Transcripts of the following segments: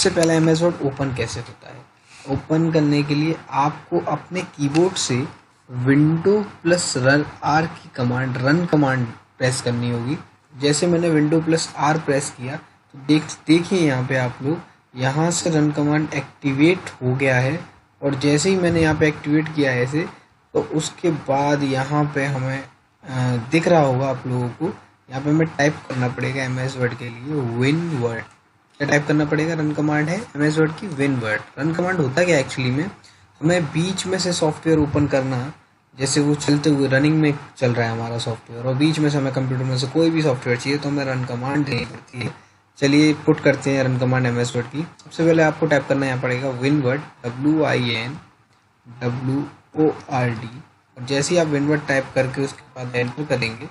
सबसे पहले MS word open कैसे होता है। ओपन करने के लिए आपको अपने कीबोर्ड से विंडो प्लस आर की कमांड, रन कमांड प्रेस करनी होगी। जैसे मैंने विंडो प्लस आर प्रेस किया तो देखिए यहाँ पे आप लोग, यहाँ से रन कमांड एक्टिवेट हो गया है। और जैसे ही मैंने यहाँ पे एक्टिवेट किया है ऐसे, तो उसके बाद यहाँ पे हमें दिख रहा होगा आप लोगों को, यहाँ पे हमें टाइप करना पड़ेगा एमएस वर्ड के लिए विन वर्ड। क्या टाइप करना पड़ेगा? रन कमांड है एमएस वर्ड की विन वर्ड। रन कमांड होता क्या एक्चुअली में, हमें बीच में से सॉफ्टवेयर ओपन करना, जैसे वो चलते हुए रनिंग में चल रहा है हमारा सॉफ्टवेयर और बीच में से हमें कंप्यूटर में से कोई भी सॉफ्टवेयर चाहिए तो हमें रन कमांड देनी पड़ती है। चलिए पुट करते हैं रन कमांड एमएस वर्ड की। सबसे पहले आपको टाइप करना यहाँ पड़ेगा विन वर्ड, WINWORD। और जैसे ही आप विन वर्ड टाइप करके उसके बाद एंटर करेंगे,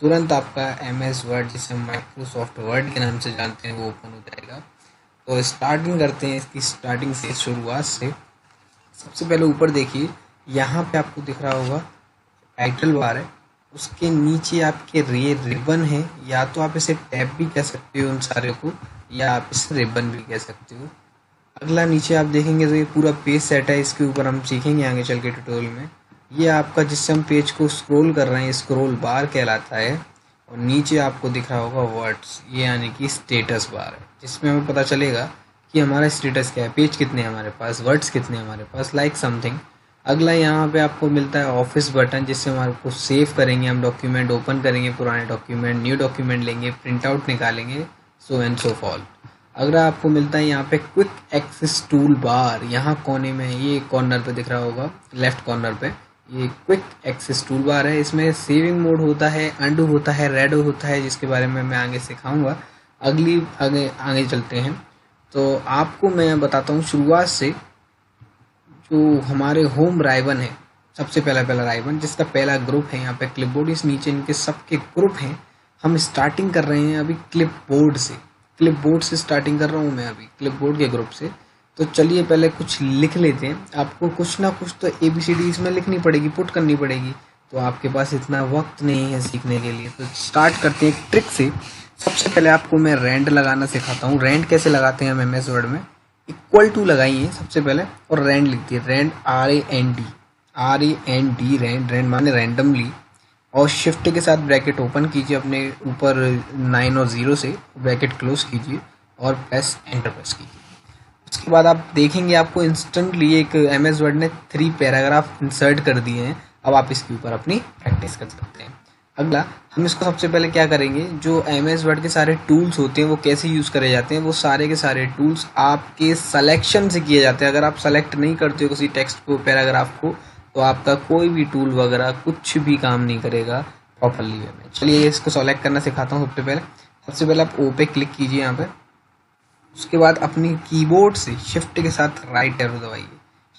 तुरंत आपका एमएस वर्ड, जिसे हम माइक्रोसॉफ्ट वर्ड के नाम से जानते हैं, वो ओपन हो जाएगा। तो स्टार्टिंग करते हैं इसकी, स्टार्टिंग से, शुरुआत से। सबसे पहले ऊपर देखिए, यहाँ पे आपको दिख रहा होगा टाइटल बार है, उसके नीचे आपके रिबन है, या तो आप इसे टैब भी कह सकते हो उन सारे को, या आप इसे रिबन भी कह सकते हो। अगला नीचे आप देखेंगे तो ये पूरा पेज सेट है, इसके ऊपर हम सीखेंगे आगे चल के ट्यूटोरियल में। ये आपका जिससे हम पेज को स्क्रॉल कर रहे हैं, स्क्रॉल बार कहलाता है। और नीचे आपको दिख रहा होगा वर्ड्स, ये यानी कि स्टेटस बार है, जिसमें हमें पता चलेगा कि हमारा स्टेटस क्या है, पेज कितने हैं हमारे पास, वर्ड्स कितने हैं हमारे पास, लाइक समथिंग। अगला यहाँ पे आपको मिलता है ऑफिस बटन, जिससे हमारे को सेव करेंगे हम डॉक्यूमेंट, ओपन करेंगे पुराने डॉक्यूमेंट, न्यू डॉक्यूमेंट लेंगे, प्रिंट आउट निकालेंगे, सो एंड सो फॉल। अगला आपको मिलता है यहाँ पे क्विक एक्सेस टूल बार, यहाँ कोने में, ये कॉर्नर पे दिख रहा होगा, लेफ्ट कॉर्नर पे, ये क्विक एक्सेस टूल बार है। इसमें सेविंग मोड होता है, अंडू होता है, रेडो होता है, जिसके बारे में मैं आगे सिखाऊंगा। आगे चलते हैं। तो आपको मैं बताता हूँ शुरुआत से, जो हमारे होम राइबन है, सबसे पहला राइबन, जिसका पहला ग्रुप है यहाँ पे क्लिपबोर्ड, इस नीचे इनके सबके ग्रुप हैं। हम स्टार्टिंग कर रहे हैं अभी क्लिपबोर्ड से स्टार्टिंग कर रहा हूँ मैं अभी, क्लिपबोर्ड के ग्रुप से। तो चलिए पहले कुछ लिख लेते हैं। आपको कुछ ना कुछ तो ABCD इसमें लिखनी पड़ेगी, पुट करनी पड़ेगी, तो आपके पास इतना वक्त नहीं है सीखने के लिए। तो स्टार्ट करते हैं एक ट्रिक से। सबसे पहले आपको मैं रैंड लगाना सिखाता हूँ। रैंड कैसे लगाते हैं हम एमएस वर्ड में, इक्वल टू लगाइए सबसे पहले और रैंड लिखती है, रैंड RAND, रैंड माने रैंडमली। और शिफ्ट के साथ ब्रैकेट ओपन कीजिए अपने ऊपर 9 और 0 से, ब्रैकेट क्लोज कीजिए और एंटर प्रेस कीजिए। उसके बाद आप देखेंगे आपको इंस्टेंटली एक एमएस वर्ड ने 3 पैराग्राफ इंसर्ट कर दिए हैं। अब आप इसके ऊपर अपनी प्रैक्टिस कर सकते हैं। अगला हम इसको सबसे पहले क्या करेंगे, जो एमएस वर्ड के सारे टूल्स होते हैं वो कैसे यूज़ करे जाते हैं, वो सारे के सारे टूल्स आपके सिलेक्शन से किए जाते हैं। अगर आप सेलेक्ट नहीं करते हो किसी टेक्स्ट को, पैराग्राफ को, तो आपका कोई भी टूल वगैरह कुछ भी काम नहीं करेगा प्रॉपरली वे में। चलिए इसको सेलेक्ट करना सिखाता हूँ। सबसे पहले आप ओ पे क्लिक कीजिए यहाँ पे। उसके बाद अपनी कीबोर्ड से शिफ्ट के साथ राइट एरो दबाइए।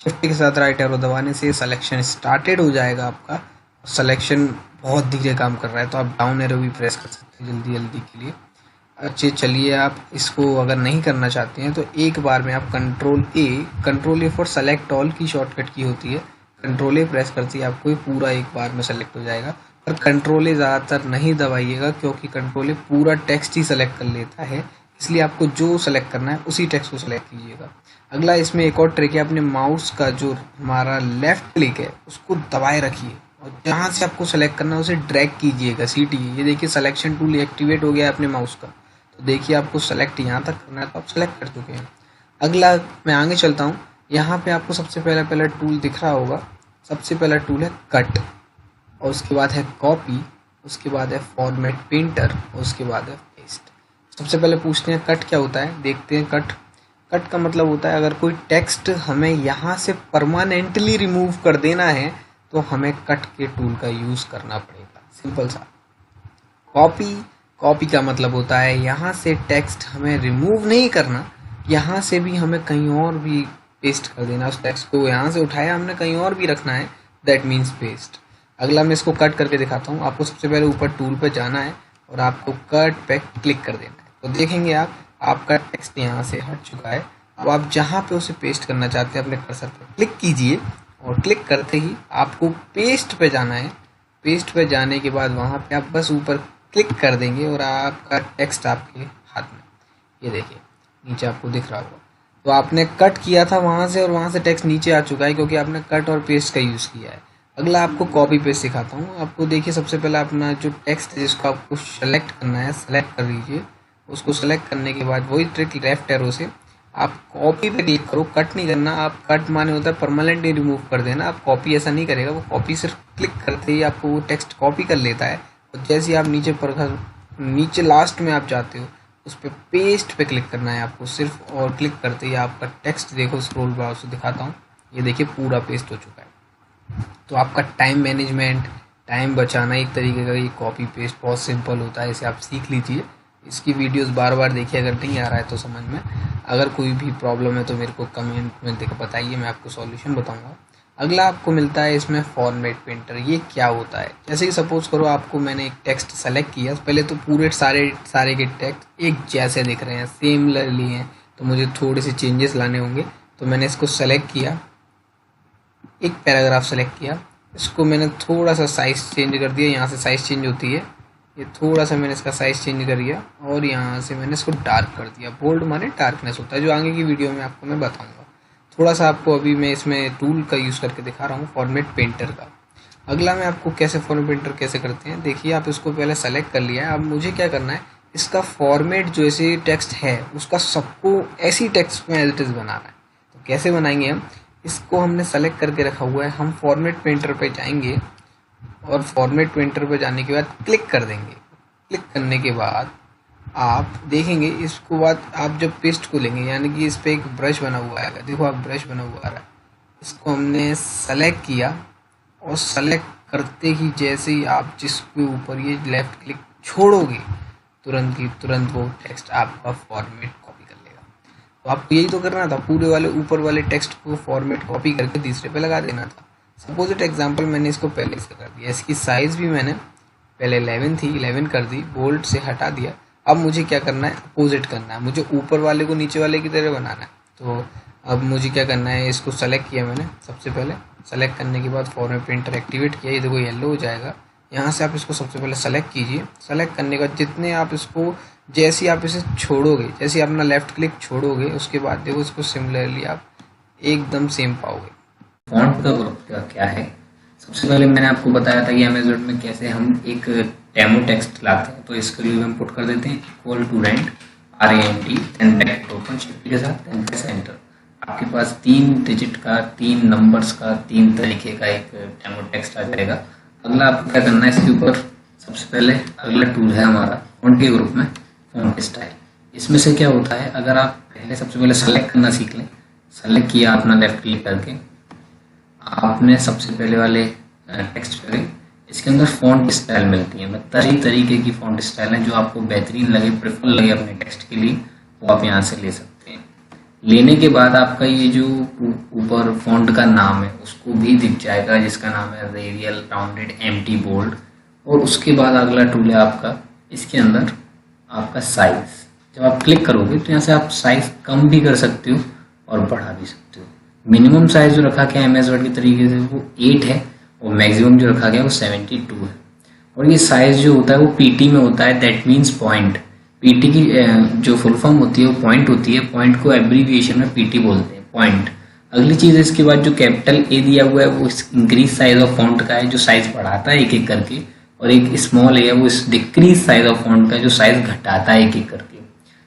शिफ्ट के साथ राइट एरो दबाने से सिलेक्शन स्टार्टेड हो जाएगा आपका। सिलेक्शन बहुत धीरे काम कर रहा है, तो आप डाउन एरो भी प्रेस कर सकते हैं जल्दी के लिए। अच्छे, चलिए आप इसको अगर नहीं करना चाहते हैं तो एक बार में आप control A for select all की शॉर्टकट की होती है, कंट्रोल ए प्रेस करती है, आपको पूरा एक बार में सेलेक्ट हो जाएगा। पर कंट्रोल ए ज़्यादातर नहीं दबाइएगा, क्योंकि कंट्रोल ए पूरा टेक्स्ट ही सेलेक्ट कर लेता है, इसलिए आपको जो सेलेक्ट करना है उसी टेक्स्ट को सेलेक्ट कीजिएगा। अगला इसमें एक और ट्रिक है, अपने माउस का जो हमारा लेफ्ट क्लिक है उसको दबाए रखिए और जहाँ से आपको सेलेक्ट करना है उसे ड्रैग कीजिएगा, सीटिए। ये देखिए सिलेक्शन टूल एक्टिवेट हो गया है अपने माउस का। तो देखिए आपको सेलेक्ट यहाँ तक करना है, तो आप सेलेक्ट कर चुके हैं। अगला मैं आगे चलता हूँ। यहाँ पे आपको सबसे पहला टूल दिख रहा होगा। सबसे पहला टूल है कट, और उसके बाद है कॉपी, उसके बाद है फॉर्मेट पेंटर, और उसके बाद है पेस्ट। सबसे पहले पूछते हैं कट क्या होता है, देखते हैं। कट का मतलब होता है अगर कोई टेक्स्ट हमें यहाँ से परमानेंटली रिमूव कर देना है तो हमें कट के टूल का यूज़ करना पड़ेगा, सिंपल सा। कॉपी का मतलब होता है यहाँ से टेक्स्ट हमें रिमूव नहीं करना, यहाँ से भी हमें कहीं और भी पेस्ट कर देना। उस टेक्स्ट को यहाँ से उठाया हमने कहीं और भी रखना है, दैट मीन्स पेस्ट। अगला मैं इसको कट करके दिखाता हूँ। आपको सबसे पहले ऊपर टूल पर जाना है और आपको कट पे क्लिक कर देना है। तो देखेंगे आपका टेक्स्ट यहाँ से हट चुका है। अब आप जहाँ पे उसे पेस्ट करना चाहते हैं अपने कर्सर पर क्लिक कीजिए, और क्लिक करते ही आपको पेस्ट पे जाना है। पेस्ट पे जाने के बाद वहाँ पे आप बस ऊपर क्लिक कर देंगे और आपका टेक्स्ट आपके हाथ में, ये देखिए नीचे आपको दिख रहा होगा। तो आपने कट किया था वहाँ से और वहाँ से टेक्स्ट नीचे आ चुका है क्योंकि आपने कट और पेस्ट का यूज़ किया है। अगला आपको कॉपी पेस्ट सिखाता हूँ। आपको देखिए सबसे पहले अपना जो टेक्स्ट है जिसको आपको सेलेक्ट करना है, सेलेक्ट कर लीजिए। उसको सेलेक्ट करने के बाद वही ट्रिक लेफ्ट एरो से आप कॉपी पे क्लिक करो, कट नहीं करना। आप कट माने होता है परमानेंटली रिमूव कर देना, आप कॉपी ऐसा नहीं करेगा। वो कॉपी सिर्फ क्लिक करते ही आपको वो टेक्स्ट कॉपी कर लेता है और जैसे ही आप नीचे लास्ट में आप जाते हो उस पर पेस्ट पे क्लिक करना है आपको सिर्फ, और क्लिक करते ही आपका टेक्स्ट देखो, स्क्रॉल बार से दिखाता हूँ, ये देखिए पूरा पेस्ट हो चुका है। तो आपका टाइम मैनेजमेंट, टाइम बचाना एक तरीके का ये कॉपी पेस्ट बहुत सिंपल होता है, इसे आप सीख लीजिए। इसकी वीडियोस बार बार देखिए, अगर नहीं आ रहा है तो समझ में। अगर कोई भी प्रॉब्लम है तो मेरे को कमेंट में देकर बताइए, मैं आपको सॉल्यूशन बताऊंगा। अगला आपको मिलता है इसमें फॉर्मेट पेंटर। ये क्या होता है, जैसे कि सपोज करो आपको मैंने एक टेक्स्ट सेलेक्ट किया, पहले तो पूरे सारे के टेक्स्ट एक जैसे दिख रहे हैं, सेमली हैं, तो मुझे थोड़े से चेंजेस लाने होंगे। तो मैंने इसको सेलेक्ट किया, एक पैराग्राफ सेलेक्ट किया, इसको मैंने थोड़ा सा साइज़ चेंज कर दिया, यहाँ से साइज़ चेंज होती है, ये थोड़ा सा मैंने इसका साइज़ चेंज कर दिया और यहाँ से मैंने इसको डार्क कर दिया। बोल्ड माने डार्कनेस होता है, जो आगे की वीडियो में आपको मैं बताऊंगा। थोड़ा सा आपको अभी मैं इसमें टूल का यूज़ करके दिखा रहा हूँ, फॉर्मेट पेंटर का। अगला मैं आपको कैसे फॉर्मेट पेंटर कैसे करते हैं, देखिए आप इसको पहले सेलेक्ट कर लिया है। अब मुझे क्या करना है, इसका फॉर्मेट जो ऐसे टेक्स्ट है उसका सबको ऐसी टेक्स्ट में एज इट इज़ बनाना है। तो कैसे बनाएंगे हम, इसको हमने सेलेक्ट करके रखा हुआ है, हम फॉर्मेट पेंटर पे जाएंगे और फॉर्मेट पेंटर पे जाने के बाद क्लिक कर देंगे। क्लिक करने के बाद आप देखेंगे, इसको बाद आप जब पेस्ट को लेंगे, यानी कि इस पर एक ब्रश बना हुआ आएगा, देखो आप ब्रश बना हुआ आ रहा है, इसको हमने सेलेक्ट किया और सेलेक्ट करते ही जैसे ही आप जिसके ऊपर ये लेफ़्ट क्लिक छोड़ोगे तुरंत की तुरंत वो टेक्स्ट आपका फॉर्मेट कॉपी कर लेगा। तो आपको यही तो करना था, पूरे वाले ऊपर वाले टेक्स्ट को फॉर्मेट कॉपी करके तीसरे पे लगा देना था। सपोजिट एग्जांपल मैंने इसको पहले से कर दिया, इसकी साइज़ भी मैंने पहले 11 थी, 11 कर दी, बोल्ड से हटा दिया। अब मुझे क्या करना है, अपोजिट करना है, मुझे ऊपर वाले को नीचे वाले की तरह बनाना है। तो अब मुझे क्या करना है, इसको सेलेक्ट किया मैंने सबसे पहले, सेलेक्ट करने के बाद फॉर्मेट पेंटर एक्टिवेट किया, ये देखो येलो हो जाएगा। यहाँ से आप इसको सबसे पहले सेलेक्ट कीजिए, सेलेक्ट करने के बाद जितने आप इसको, जैसे आप इसे छोड़ोगे, जैसे आप अपना लेफ्ट क्लिक छोड़ोगे उसके बाद देखो इसको सिमिलरली आप एकदम सेम पाओगे। फॉन्ट का ग्रुप क्या है, सबसे पहले मैंने आपको बताया था कि अमेज़न में कैसे हम एक डेमो टेक्स्ट लाते हैं। तो इसके लिए हम पुट कर देते हैं equal to rent RANT end bracket open shift के साथ एंड प्रेस एंटर। आपके पास 3 डिजिट का, 3 नंबर्स का, 3 तरीके का एक डेमो टेक्स्ट आ जाएगा। अगला आपको क्या करना है, इसके ऊपर सबसे पहले अगला टूल है हमारा फॉन्ट के ग्रुप में फॉन्ट स्टाइल। इसमें से क्या होता है, अगर आप पहले सबसे पहले सेलेक्ट करना सीख लें, सेलेक्ट किया अपना लेफ्ट क्लिक करके, आपने सबसे पहले वाले टेक्स्ट करें, इसके अंदर फॉन्ट स्टाइल मिलती है। तरह तरीके की फॉन्ट स्टाइल है, जो आपको बेहतरीन लगे, प्रेफर लगे अपने टेक्स्ट के लिए, वो आप यहाँ से ले सकते हैं। लेने के बाद आपका ये जो ऊपर फॉन्ट का नाम है उसको भी दिख जाएगा, जिसका नाम है रेडियल राउंडेड एम्प्टी बोल्ड। और उसके बाद अगला टूल है आपका, इसके अंदर आपका साइज। जब आप क्लिक करोगे तो यहाँ से आप साइज कम भी कर सकते हो और बढ़ा भी सकते हो। मिनिमम साइज जो रखा गया है MS वर्ड के तरीके से वो 8 है और मैक्सिमम जो रखा गया है वो 72 है। और ये साइज जो होता है वो PT में होता है, दैट मीन्स पॉइंट। PT की जो फुल फॉर्म होती है वो पॉइंट होती है, पॉइंट को एब्रीविएशन में PT बोलते हैं, पॉइंट। अगली चीज़ है इसके बाद जो कैपिटल A दिया हुआ है वो इंक्रीज साइज ऑफ फॉन्ट का है, जो साइज बढ़ाता है एक एक करके, और एक स्मॉल A है वो डिक्रीज साइज ऑफ फॉन्ट का, जो साइज घटाता है एक एक करके।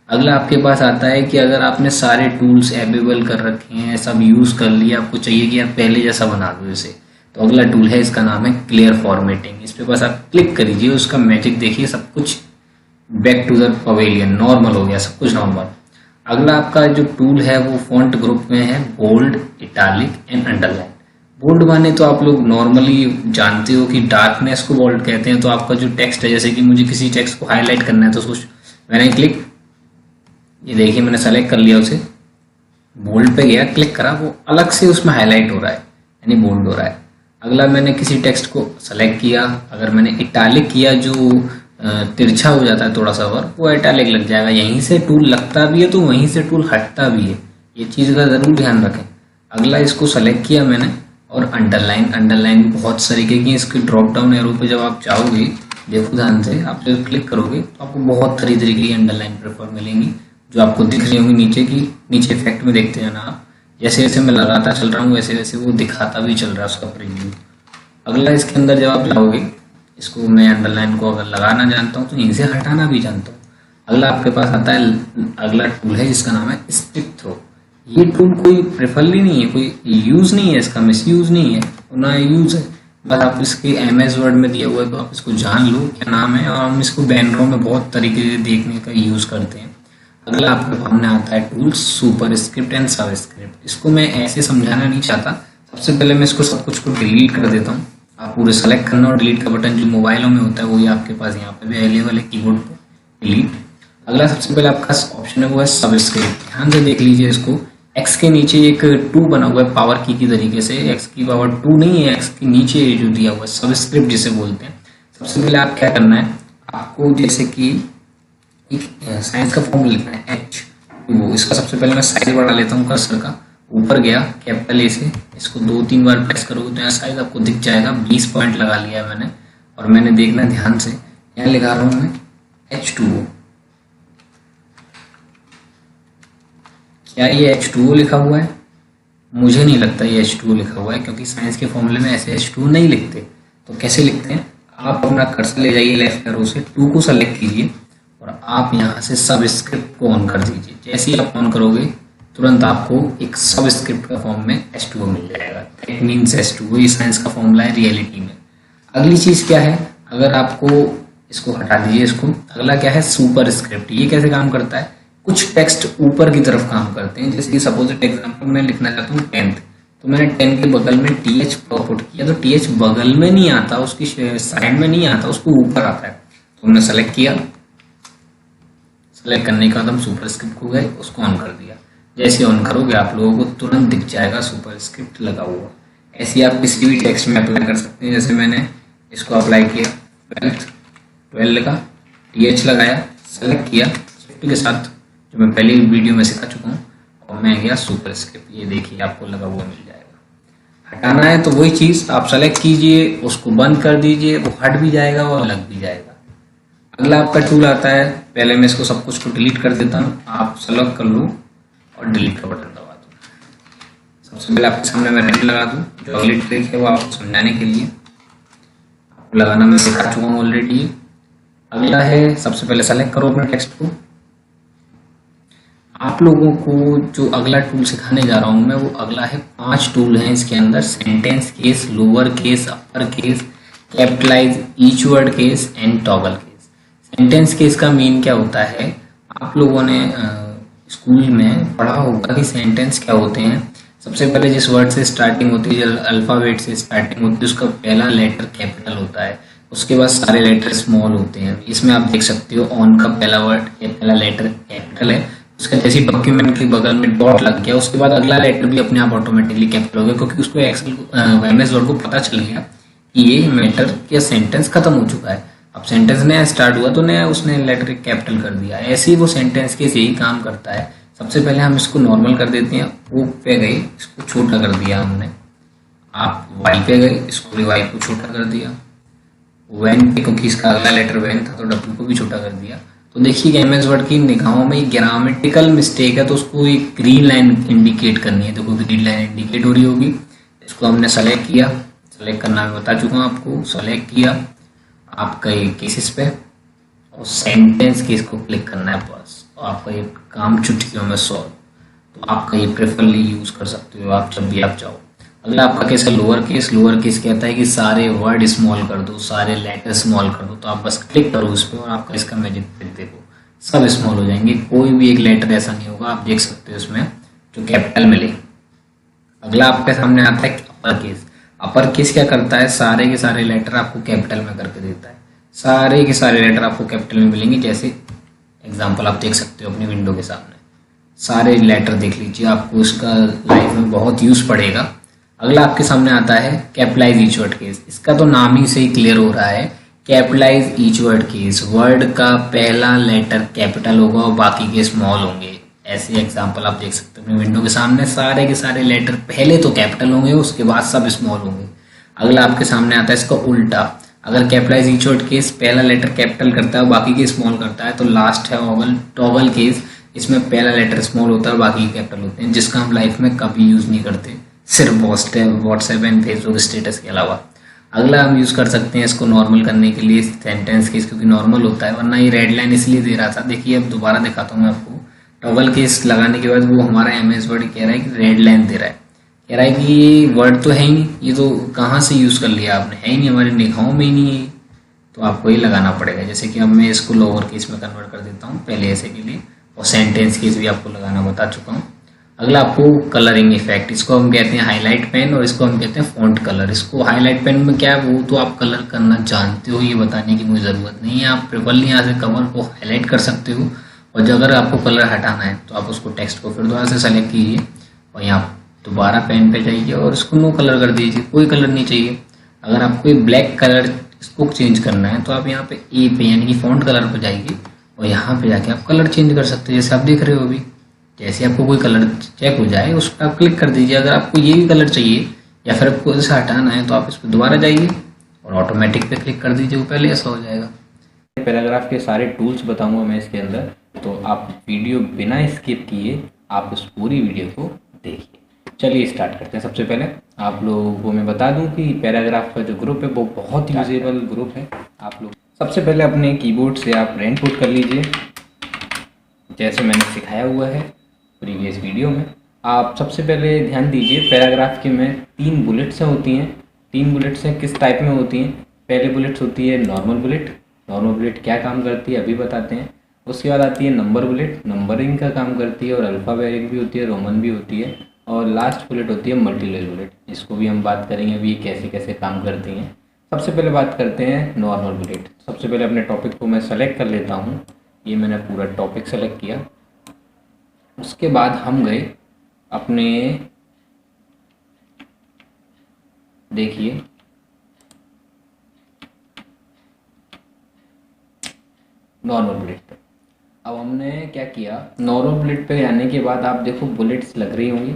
अगला आपके पास आता है कि अगर आपने सारे टूल्स अवेलेबल कर रखे हैं, सब यूज़ कर लिया, आपको चाहिए कि आप पहले जैसा बना दो इसे, तो अगला टूल है, इसका नाम है क्लियर फॉर्मेटिंग। इस पे बस आप क्लिक करिए, उसका मैजिक देखिए, सब कुछ back to the pavilion, normal हो गया, सब कुछ नॉर्मल। अगला आपका जो टूल है वो फॉन्ट ग्रुप में है bold, italic and underline. Bold माने तो आप लोग नॉर्मली जानते हो कि डार्कनेस को बोल्ड कहते हैं। तो आपका जो टेक्स्ट है, जैसे कि मुझे किसी टेक्स्ट को हाईलाइट करना है तो सोच, मैंने क्लिक, ये देखिए मैंने सेलेक्ट कर लिया, उसे बोल्ड पे गया, क्लिक करा, वो अलग से उसमें हाईलाइट हो रहा है, यानी बोल्ड हो रहा है। अगला मैंने किसी टेक्स्ट को सेलेक्ट किया, अगर मैंने इटालिक किया, जो तिरछा हो जाता है थोड़ा सा वर्क, वो इटालिक लग जाएगा। यहीं से टूल लगता भी है तो वहीं से टूल हटता भी है, ये चीज़ का ज़रूर ध्यान रखें। अगला इसको सेलेक्ट किया मैंने, और अंडरलाइन, अंडरलाइन भी बहुत तरीके की, इसकी ड्रॉप डाउन एरो पे जब आप चाहोगे, देखो ध्यान से, आप जब क्लिक करोगे तो आपको बहुत तरीके की अंडरलाइन प्रेफर मिलेंगी, जो आपको दिख रही होंगी नीचे की, नीचे इफेक्ट में देखते हैं ना आप, जैसे जैसे मैं लगाता चल रहा हूँ वैसे वैसे वो दिखाता भी चल रहा है उसका प्रीव्यू। अगला इसके अंदर जब आप जाओगे, इसको मैं अंडरलाइन को अगर लगाना जानता हूँ तो यहीं से हटाना भी जानता हूँ। अगला आपके पास आता है, अगला टूल है जिसका नाम है स्टिक थ्रो। ये टूल कोई प्रेफरली नहीं है, कोई यूज नहीं है, इसका मिस यूज नहीं है, ना यूज है, बस आप इसके MS वर्ड में दिया हुआ है तो आप इसको जान लो क्या नाम है। और हम इसको बैनरों में बहुत तरीके से देखने का यूज करते हैं। अगला आपके सामने आता है टूल सुपरस्क्रिप्ट एंड सबस्क्रिप्ट। इसको मैं ऐसे समझाना नहीं चाहता, सबसे पहले मैं इसको सब कुछ को डिलीट कर देता हूँ। आप पूरे सेलेक्ट करना और डिलीट का बटन जो मोबाइलों में होता है वही आपके पास यहाँ पे भी अवेलेबल है कीबोर्ड पे, डिलीट। अगला सबसे पहले आपका ऑप्शन है वो है सबस्क्रिप्ट। ध्यान से देख लीजिए इसको, एक्स के नीचे एक 2 बना हुआ है पावर की तरीके से, एक्स की पावर 2 नहीं है, एक्स के नीचे जो दिया हुआ है सबस्क्रिप्ट जिसे बोलते हैं। सबसे पहले आप क्या करना है, आपको जैसे कि एक साइंस का फॉर्मूला लिखना है H2O। इसका सबसे पहले मैं साइज बढ़ा लेता हूँ कर्सर का, ऊपर गया कैपिटल ए से, इसको 2-3 बार प्रेस करोगे तो यहाँ साइज आपको दिख जाएगा। 20 पॉइंट लगा लिया है मैंने, और मैंने देखना ध्यान से, यहाँ लिखा रहा हूँ मैं H2O। क्या ये H2O लिखा हुआ है? मुझे नहीं लगता ये H2O लिखा हुआ है, क्योंकि साइंस के फॉर्मूले में ऐसे H2O नहीं लिखते। तो कैसे लिखते हैं, आप अपना कर्सर ले जाइए लेफ्ट एरो से, 2 को सेलेक्ट कीजिए और आप यहाँ से सबस्क्रिप्ट को ऑन कर दीजिए। जैसे ही आप ऑन करोगे तुरंत आपको एक सबस्क्रिप्ट का फॉर्म में H2O मिल जाएगा। दैट मीन्स H2O ये साइंस का फॉर्मूला है रियलिटी में। अगली चीज क्या है, अगर आपको इसको हटा दीजिए इसको, अगला क्या है सुपरस्क्रिप्ट। ये कैसे काम करता है, कुछ टेक्स्ट ऊपर की तरफ काम करते हैं। जैसे कि सपोज एग्जाम्पल मैं लिखना चाहता हूँ 10th, तो मैंने 10 के बगल में TH पुट किया, तो TH बगल में नहीं आता, उसकी साइड में नहीं आता, उसको ऊपर आता है। तो हमने सेलेक्ट किया, सेलेक्ट करने के बाद हम सुपरस्क्रिप्ट को गए, उसको ऑन कर दिया। जैसे ऑन करोगे आप लोगों को तुरंत दिख जाएगा सुपरस्क्रिप्ट लगा हुआ। ऐसे आप किसी भी टेक्स्ट में अप्लाई कर सकते हैं। जैसे मैंने इसको अप्लाई किया 12 लिखा, TH लगाया, सेलेक्ट किया, शिफ्ट के साथ जो मैं पहले वीडियो में सिखा चुका हूँ, और मैं गया सुपरस्क्रिप्ट। ये देखिए आपको लगा हुआ मिल जाएगा। हटाना है तो वही चीज आप सेलेक्ट कीजिए, उसको बंद कर दीजिए, वो हट भी जाएगा और लग भी जाएगा। अगला आपका टूल आता है, पहले मैं इसको सब कुछ को डिलीट कर देता हूँ, आप सेलेक्ट कर लो और डिलीट का बटन दबा दो। सबसे पहले आपके सामने मैं रेड लगा दूँ, जो अगली ट्रिक है वो आपको समझाने के लिए, आपको लगाना मैं सिखा चुका हूँ ऑलरेडी। अगला है, सबसे पहले सेलेक्ट करो अपने टेक्स्ट को। आप लोगों को जो अगला टूल सिखाने जा रहा हूँ मैं, वो अगला है 5 टूल हैं इसके अंदर, sentence case, lower case, upper case, capitalise, each word case and toggle case. Sentence case का मीन क्या होता है, आप लोगों ने स्कूल में पढ़ा होगा कि सेंटेंस क्या होते हैं। सबसे पहले जिस वर्ड से स्टार्टिंग होती है, जो अल्फाबेट से स्टार्टिंग होती है, उसका पहला लेटर कैपिटल होता है, उसके बाद सारे लेटर स्मॉल होते हैं। इसमें आप देख सकते हो ऑन का पहला वर्ड या पहला लेटर कैपिटल है, उसका जैसे डॉक्यूमेंट के बगल में डॉट लग गया, उसके बाद अगला लेटर भी अपने आप ऑटोमेटिकली कैपिटल हो गया, क्योंकि उसको एक्सेल MS वर्ड को पता चल गया कि ये मैटर या सेंटेंस खत्म हो चुका है। अब सेंटेंस नया स्टार्ट हुआ तो नया उसने लेटर कैपिटल कर दिया। ऐसे ही वो सेंटेंस के यही काम करता है। सबसे पहले हम इसको नॉर्मल कर देते हैं, ओ पे गए, इसको छोटा कर दिया हमने। आप वाई पे गए, इसको भी वाई को छोटा कर दिया। वैन पे, क्योंकि इसका अगला लेटर वैन था तो डब्ल्यू को भी छोटा कर दिया। तो देखिए MS वर्ड की निगाहों में ग्रामेटिकल मिस्टेक है तो उसको एक ग्रीन लाइन इंडिकेट करनी है। देखो ग्रीन लाइन इंडिकेट हो रही होगी। इसको हमने सेलेक्ट किया, सेलेक्ट करना मैं बता चुका हूँ आपको। सेलेक्ट किया आपका ये केसेस पे और सेंटेंस केस को क्लिक करना है बस, तो आपका ये काम चुटकियों में सॉल्व। तो आपका ये प्रेफरली यूज कर सकते हो आप जब भी आप चाहो। अगला आपका केस है लोअर केस। लोअर केस कहता है कि सारे वर्ड स्मॉल कर दो, सारे लेटर स्मॉल कर दो। तो आप बस क्लिक करो इस पर और आपका इसका मैजिक देखो, सब स्मॉल हो जाएंगे, कोई भी एक लेटर ऐसा नहीं होगा। आप देख सकते हो इसमें जो कैपिटल मिले। अगला आपके सामने आता है अपर केस। अपर केस क्या करता है, सारे के सारे लेटर आपको कैपिटल में करके देता है। सारे के सारे लेटर आपको कैपिटल में मिलेंगे। जैसे एग्जाम्पल आप देख सकते हो अपनी विंडो के सामने, सारे लेटर देख लीजिए, आपको इसका लाइफ में बहुत यूज पड़ेगा। अगला आपके सामने आता है कैपिटलाइज ईच वर्ड केस। इसका तो नाम ही से ही क्लियर हो रहा है, capitalise each word case. Word का पहला लेटर कैपिटल होगा और बाकी के स्मॉल होंगे। ऐसे एग्जांपल आप देख सकते हो अपनी विंडो के सामने, सारे के सारे लेटर पहले तो कैपिटल होंगे, उसके बाद सब स्मॉल होंगे। अगला आपके सामने आता है इसका उल्टा। अगर कैपिटलाइज ईच वर्ड केस पहला लेटर कैपिटल करता है और बाकी के स्मॉल करता है तो लास्ट है टॉगल केस। इसमें पहला लेटर स्मॉल होता है, बाकी कैपिटल होते हैं, जिसका हम लाइफ में कभी यूज़ नहीं करते, सिर्फ व्हाट्सएप एंड फेसबुक स्टेटस के अलावा। अगला हम यूज़ कर सकते हैं इसको नॉर्मल करने के लिए सेंटेंस केस, क्योंकि नॉर्मल होता है, वरना ये रेड लाइन इसलिए दे रहा था। देखिए अब दोबारा दिखाता हूँ मैं आपको। टॉगल केस लगाने के बाद वो हमारा एमएस वर्ड कह रहा है कि रेड लाइन दे रहा है, कह रहा है कि ये वर्ड तो है ही नहीं, ये तो कहाँ से यूज़ कर लिया आपने, है ही नहीं, हमारे निगाहों में ही नहीं है, तो आपको ये लगाना पड़ेगा। जैसे कि अब मैं इसको लोअर केस में कन्वर्ट कर देता हूँ पहले ऐसे के लिए, और सेंटेंस केस भी आपको लगाना बता चुका हूँ। अगला आपको कलरिंग इफेक्ट, इसको हम कहते हैं हाईलाइट पेन और इसको हम कहते हैं फॉन्ट कलर। इसको हाईलाइट पेन में क्या है वो तो आप कलर करना जानते हो, ये बताने की मुझे ज़रूरत नहीं है। आप ट्रिपल यहाँ से कवर को हाईलाइट कर सकते हो, और जो अगर आपको कलर हटाना है तो आप उसको टेक्स्ट को फिर दोबारा से सेलेक्ट कीजिए और यहाँ दोबारा पेन पे जाइए और इसको नो कलर कर दीजिए, कोई कलर नहीं चाहिए। अगर आपको ब्लैक कलर इसको चेंज करना है तो आप यहाँ पे ए पे यानी कि फॉन्ट कलर पे जाइए और यहाँ पे जाके आप कलर चेंज कर सकते हैं, जैसे आप देख रहे हो अभी। जैसे आपको कोई कलर चेक हो जाए उस पर आप क्लिक कर दीजिए। अगर आपको ये भी कलर चाहिए या फिर आपको इसे हटाना है तो आप इस पर दोबारा जाइए और ऑटोमेटिक पे क्लिक कर दीजिए, वो पहले ऐसा हो जाएगा। पैराग्राफ के सारे टूल्स बताऊंगा मैं इसके अंदर, तो आप वीडियो बिना स्किप किए आप उस पूरी वीडियो को देखिए। चलिए स्टार्ट करते हैं। सबसे पहले आप लोगों को मैं बता दूं कि पैराग्राफ का जो ग्रुप है वो बहुत यूजेबल ग्रुप है। आप लोग सबसे पहले अपने कीबोर्ड से आप रैंक पुट कर लीजिए, जैसे मैंने सिखाया हुआ है प्रीवियस वीडियो में। आप सबसे पहले ध्यान दीजिए, पैराग्राफ के में 3 बुलेट्स होती हैं। 3 बुलेट्स हैं, किस टाइप में होती हैं? पहले बुलेट्स होती है नॉर्मल बुलेट। नॉर्मल बुलेट क्या काम करती है अभी बताते हैं। उसके बाद आती है नंबर बुलेट, नंबरिंग का काम करती है और अल्फ़ाबेटिक भी होती है, रोमन भी होती है। और लास्ट बुलेट होती है मल्टीलेवल बुलेट, जिसको भी हम बात करेंगे अभी कैसे कैसे काम करती हैं। सबसे पहले बात करते हैं नॉर्मल बुलेट। सबसे पहले अपने टॉपिक को मैं सेलेक्ट कर लेता हूँ, ये मैंने पूरा टॉपिक सेलेक्ट किया। उसके बाद हम गए अपने, देखिए नॉर्मल बुलेट पे। अब हमने क्या किया, नॉर्मल बुलेट पे आने के बाद आप देखो बुलेट्स लग रही होंगी।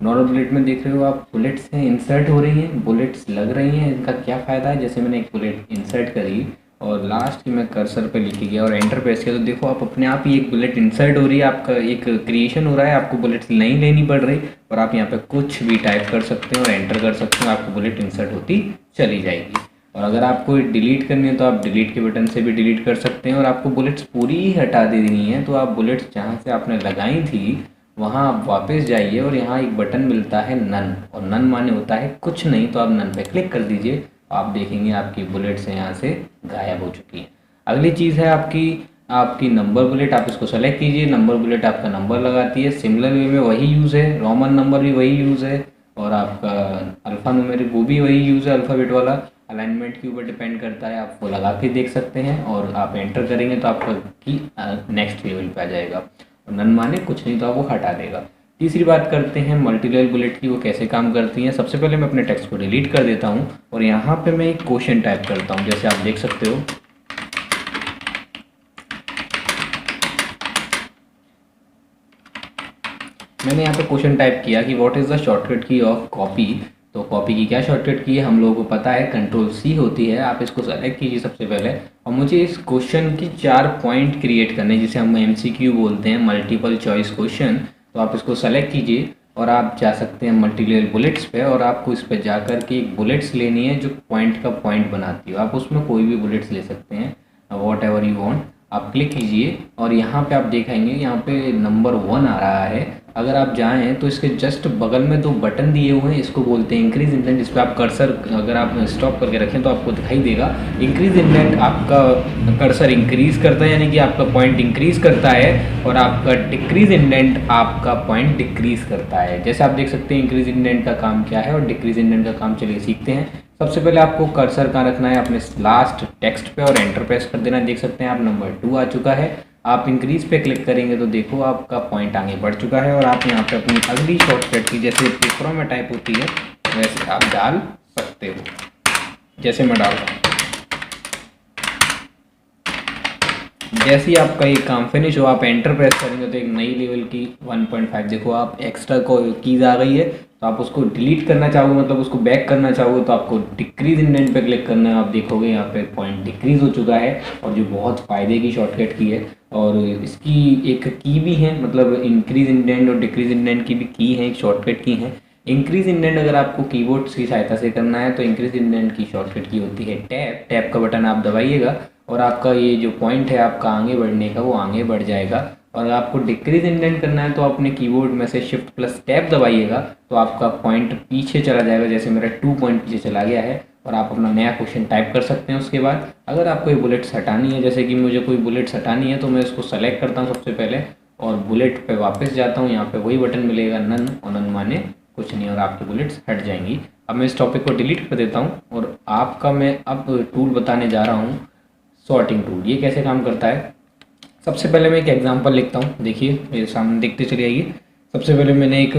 नॉर्मल बुलेट में देख रहे हो आप बुलेट्स हैं इंसर्ट हो रही हैं, बुलेट्स लग रही हैं। इनका क्या फ़ायदा है, जैसे मैंने एक बुलेट इंसर्ट करी और लास्ट की मैं कर्सर पे लिख गया और एंटर प्रेस किया तो देखो आप अपने आप ही एक बुलेट इंसर्ट हो रही है, आपका एक क्रिएशन हो रहा है। आपको बुलेट्स नहीं लेनी पड़ रही और आप यहाँ पे कुछ भी टाइप कर सकते हो और एंटर कर सकते हो, आपको बुलेट इंसर्ट होती चली जाएगी। और अगर आपको डिलीट करनी है तो आप डिलीट के बटन से भी डिलीट कर सकते हैं। और आपको बुलेट्स पूरी ही हटा देनी है तो आप बुलेट्स जहाँ से आपने लगाई थी वहाँ आप वापस जाइए और यहाँ एक बटन मिलता है नन, और नन माने होता है कुछ नहीं, तो आप नन पे क्लिक कर दीजिए। आप देखेंगे आपकी बुलेट्स यहाँ से गायब हो चुकी है। अगली चीज़ है आपकी नंबर बुलेट। आप इसको सेलेक्ट कीजिए, नंबर बुलेट आपका नंबर लगाती है। सिमिलर वे में वही यूज़ है, रोमन नंबर भी वही यूज़ है और आपका अल्फ़ा न्यूमेरिक वो भी वही यूज़ है, अल्फ़ाबेट वाला। अलाइनमेंट के ऊपर डिपेंड करता है, आप वो लगा के देख सकते हैं और आप एंटर करेंगे तो आपका की नेक्स्ट लेवल पे आ जाएगा। और नन माने कुछ नहीं तो आप वो हटा देगा। तीसरी बात करते हैं मल्टीलेवल बुलेट की, वो कैसे काम करती हैं। सबसे पहले मैं अपने टेक्स्ट को डिलीट कर देता हूँ और यहाँ पे मैं एक क्वेश्चन टाइप करता हूँ, जैसे आप देख सकते हो। मैंने यहाँ पे क्वेश्चन टाइप किया कि व्हाट इज़ द शॉर्टकट की ऑफ कॉपी। तो कॉपी की क्या शॉर्टकट की है हम लोगों को पता है, Ctrl+C होती है। आप इसको सेलेक्ट कीजिए सबसे पहले और मुझे इस क्वेश्चन की 4 पॉइंट क्रिएट करने, जिसे हम MCQ बोलते हैं, मल्टीपल चॉइस क्वेश्चन। तो आप इसको सेलेक्ट कीजिए और आप जा सकते हैं मल्टीलेवल बुलेट्स पे और आपको इस पर जा कर के एक बुलेट्स लेनी है जो पॉइंट का पॉइंट बनाती हो। आप उसमें कोई भी बुलेट्स ले सकते हैं, वॉट एवर यू वॉन्ट। आप क्लिक कीजिए और यहाँ पे आप देखेंगे यहाँ पे नंबर 1 आ रहा है। अगर आप जाएं तो इसके जस्ट बगल में 2 बटन दिए हुए हैं, इसको बोलते हैं इंक्रीज इंडेंट। इस पर आप कर्सर अगर आप स्टॉप करके रखें तो आपको दिखाई देगा इंक्रीज इंडेंट आपका कर्सर इंक्रीज करता है, यानी कि आपका पॉइंट इंक्रीज करता है, और आपका डिक्रीज इंडेंट आपका पॉइंट डिक्रीज करता है। जैसे आप देख सकते हैं इंक्रीज इंडेंट का काम क्या है और डिक्रीज इंडेंट का काम, चलिए सीखते हैं। सबसे पहले आपको कर्सर कहाँ रखना है, अपने लास्ट टेक्स्ट पे और एंटर प्रेस कर देना। देख सकते हैं आप नंबर 2 आ चुका है। आप इंक्रीज पे क्लिक करेंगे तो देखो आपका पॉइंट आगे बढ़ चुका है और आप यहाँ पे अपनी अगली शॉर्टकट की, जैसे पेपरों में टाइप होती है वैसे आप डाल सकते हो, जैसे मैं डाल रहा हूँ। जैसे ही आपका ये काम फिनिश हो आप एंटर प्रेस करेंगे तो एक नई लेवल की 1.5 देखो आप एक्स्ट्रा को कीज आ गई है। तो आप उसको डिलीट करना चाहोगे, मतलब उसको बैक करना चाहोगे तो आपको डिक्रीज इंडेंट पे क्लिक करना है। आप देखोगे यहाँ पे पॉइंट डिक्रीज हो चुका है और जो बहुत फ़ायदे की शॉर्टकट की है। और इसकी एक की भी है, मतलब इंक्रीज इंडेंट और डिक्रीज इंडेंट की भी की है, एक शॉर्टकट की है। इंक्रीज इंडेंट अगर आपको कीबोर्ड की सहायता से करना है तो इंक्रीज इंडेंट की शॉर्टकट की होती है टैप। टैप का बटन आप दबाइएगा और आपका ये जो पॉइंट है आपका आगे बढ़ने का वो आगे बढ़ जाएगा। और अगर आपको डिक्रीज इंडेंट करना है तो अपने कीबोर्ड में से शिफ्ट प्लस टैप दबाइएगा तो आपका पॉइंट पीछे चला जाएगा, जैसे मेरा 2 पॉइंट पीछे चला गया है, और आप अपना नया क्वेश्चन टाइप कर सकते हैं। उसके बाद अगर आपको ये बुलेट्स हटानी है, जैसे कि मुझे कोई बुलेट्स हटानी है, तो मैं इसको सेलेक्ट करता हूँ सबसे पहले और बुलेट पे वापस जाता हूँ। यहाँ पे वही बटन मिलेगा नन, और नन माने कुछ नहीं, और आपकी बुलेट्स हट जाएंगी। अब मैं इस टॉपिक को डिलीट कर देता हूँ और आपका मैं अब टूल बताने जा रहा हूँ, सॉर्टिंग टूल। ये कैसे काम करता है, सबसे पहले मैं एक एग्जांपल लिखता हूँ, देखिए मेरे सामने देखते चले आइए। सबसे पहले मैंने एक